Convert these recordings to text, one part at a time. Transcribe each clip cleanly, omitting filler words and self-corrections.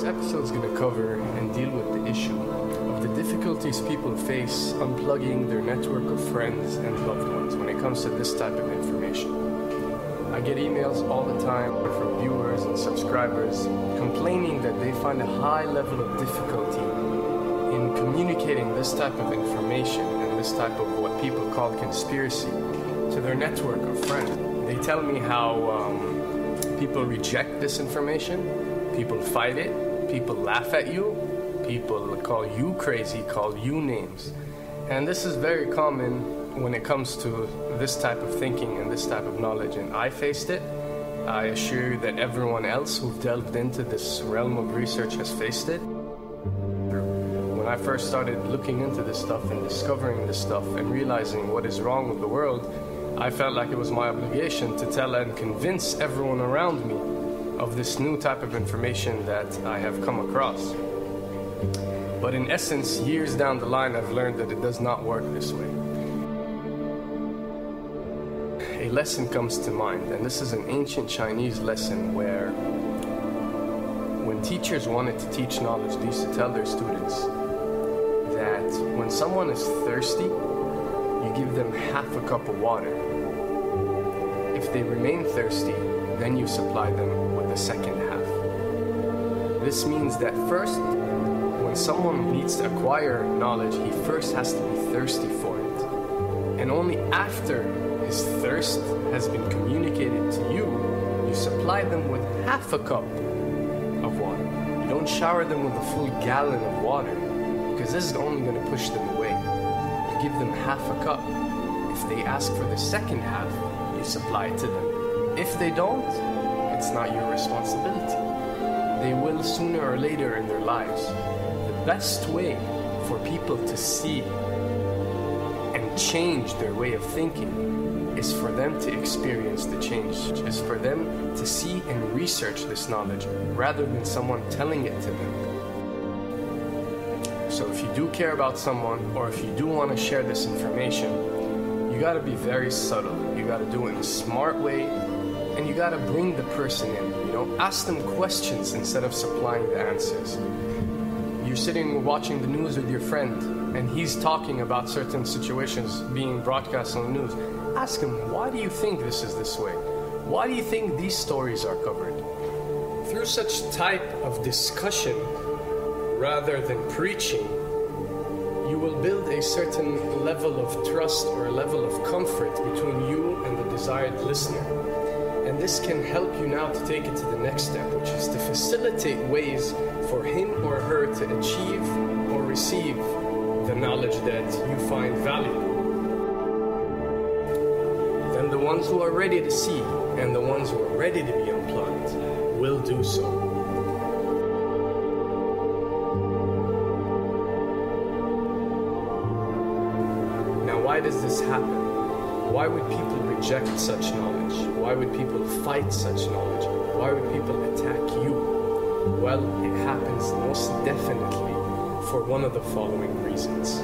This episode is going to cover and deal with the issue of the difficulties people face unplugging their network of friends and loved ones when it comes to this type of information. I get emails all the time from viewers and subscribers complaining that they find a high level of difficulty in communicating this type of information and this type of what people call conspiracy to their network of friends. They tell me how people reject this information, people fight it, people laugh at you, people call you crazy, call you names. And this is very common when it comes to this type of thinking and this type of knowledge, and I faced it. I assure you that everyone else who delved into this realm of research has faced it. When I first started looking into this stuff and discovering this stuff and realizing what is wrong with the world, I felt like it was my obligation to tell and convince everyone around me of this new type of information that I have come across. But in essence, years down the line, I've learned that it does not work this way. A lesson comes to mind, and this is an ancient Chinese lesson where when teachers wanted to teach knowledge, they used to tell their students that when someone is thirsty, you give them half a cup of water. If they remain thirsty, then you supply them with the second half. This means that first, when someone needs to acquire knowledge, he first has to be thirsty for it. And only after his thirst has been communicated to you, you supply them with half a cup of water. You don't shower them with a full gallon of water, because this is only going to push them away. You give them half a cup. If they ask for the second half, you supply it to them. If they don't, it's not your responsibility. They will sooner or later in their lives. The best way for people to see and change their way of thinking is for them to experience the change, is for them to see and research this knowledge rather than someone telling it to them. So if you do care about someone, or if you do want to share this information, you got to be very subtle. You got to do it in a smart way, and you got to bring the person in. Ask them questions instead of supplying the answers. You're sitting watching the news with your friend, and he's talking about certain situations being broadcast on the news. Ask him, why do you think this is this way? Why do you think these stories are covered? Through such type of discussion, rather than preaching, you will build a certain level of trust or a level of comfort between you and the desired listener. And this can help you now to take it to the next step, which is to facilitate ways for him or her to achieve or receive the knowledge that you find valuable. Then the ones who are ready to see and the ones who are ready to be unplugged will do so. Now, why does this happen? Why would people reject such knowledge? Why would people fight such knowledge? Why would people attack you? Well, it happens most definitely for one of the following reasons.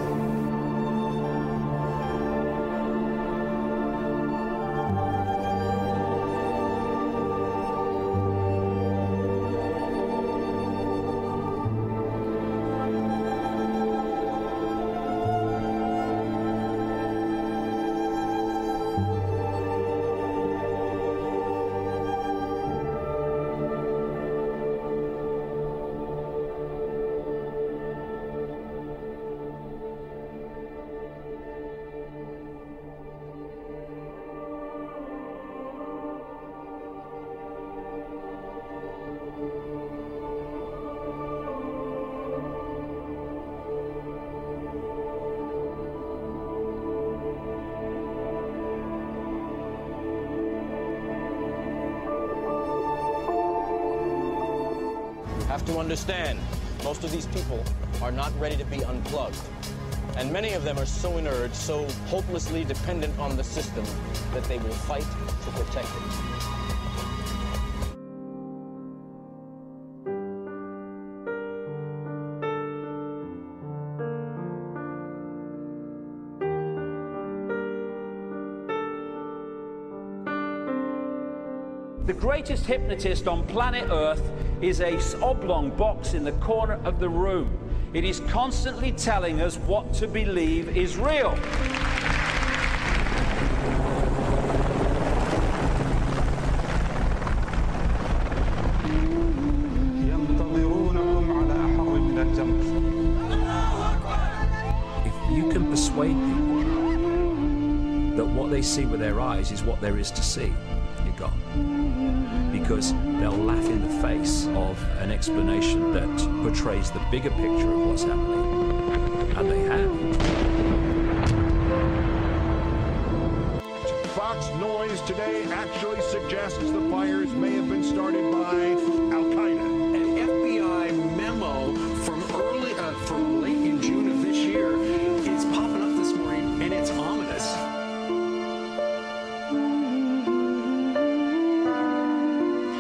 Have to understand, most of these people are not ready to be unplugged. And many of them are so inert, so hopelessly dependent on the system, that they will fight to protect it. The greatest hypnotist on planet Earth is a oblong box in the corner of the room. It is constantly telling us what to believe is real. If you can persuade people that what they see with their eyes is what there is to see, you're gone. Because they'll laugh in the face of an explanation that portrays the bigger picture of what's happening. And they have. Fox Noise today actually suggests the fires may have been started by Al-Qaeda. An FBI memo from late in June of this year is popping up this morning, and it's ominous.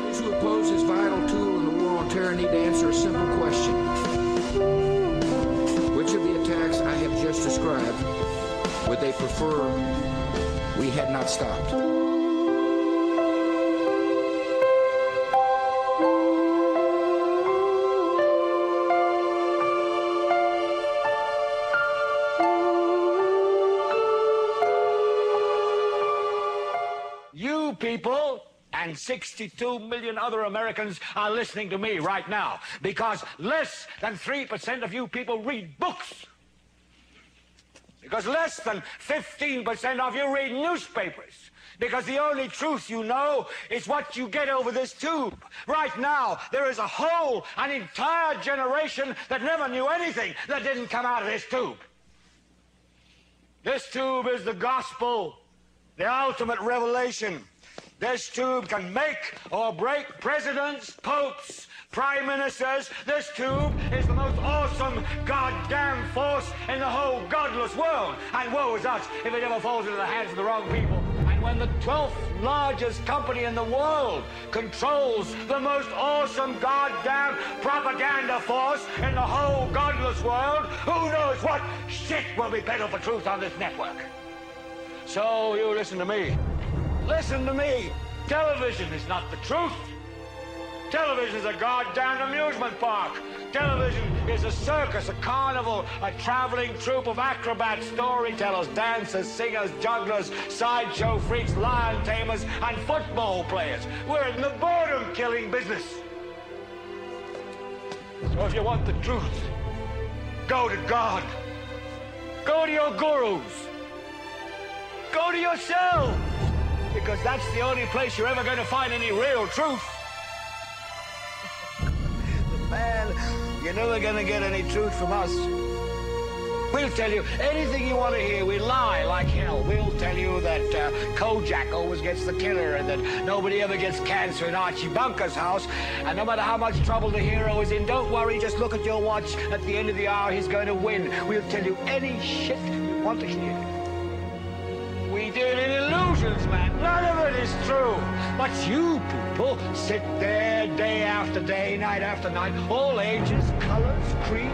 Those who oppose this vital tool in the war on terror need to answer a simple question. Which of the attacks I have just described would they prefer we had not stopped? You people and 62 million other Americans are listening to me right now because less than 3% of you people read books. Because less than 15% of you read newspapers. Because the only truth you know is what you get over this tube. Right now, there is an entire generation that never knew anything that didn't come out of this tube. This tube is the gospel, the ultimate revelation. This tube can make or break presidents, popes, prime ministers. This tube is the most awesome goddamn force in the whole godless world. And woe is us if it ever falls into the hands of the wrong people. And when the 12th largest company in the world controls the most awesome goddamn propaganda force in the whole godless world, who knows what shit will be peddled for truth on this network. So you listen to me. Listen to me. Television is not the truth. Television is a goddamn amusement park. Television is a circus, a carnival, a traveling troupe of acrobats, storytellers, dancers, singers, jugglers, sideshow freaks, lion tamers, and football players. We're in the boredom-killing business. So if you want the truth, go to God. Go to your gurus. Go to yourself. Because that's the only place you're ever going to find any real truth. Man, you're never going to get any truth from us. We'll tell you anything you want to hear. We lie like hell. We'll tell you that Kojak always gets the killer and that nobody ever gets cancer in Archie Bunker's house. And no matter how much trouble the hero is in, don't worry, just look at your watch. At the end of the hour, he's going to win. We'll tell you any shit you want to hear. We deal in illusions, man. None of it is true. But you people sit there day after day, night after night, all ages, colors, creeds.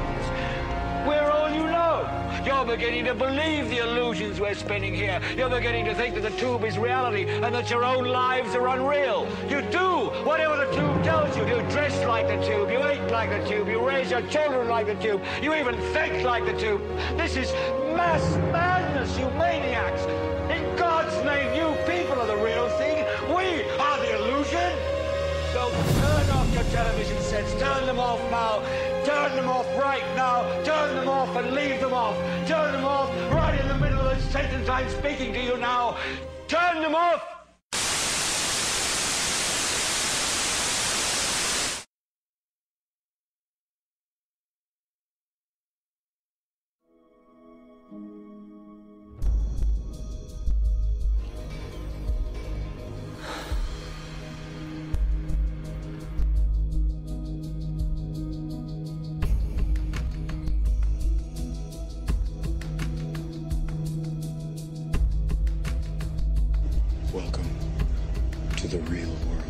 We're all you know. You're beginning to believe the illusions we're spinning here. You're beginning to think that the tube is reality and that your own lives are unreal. You do whatever the tube tells you. You dress like the tube. You eat like the tube. You raise your children like the tube. You even think like the tube. This is mass madness, you maniacs. In God's name, you people are the real thing. We are the illusion. So turn off your television sets. Turn them off now. Turn them off right now. Turn them off and leave them off. Turn them off right in the middle of the sentence I'm speaking to you now. Turn them off. Welcome to the real world.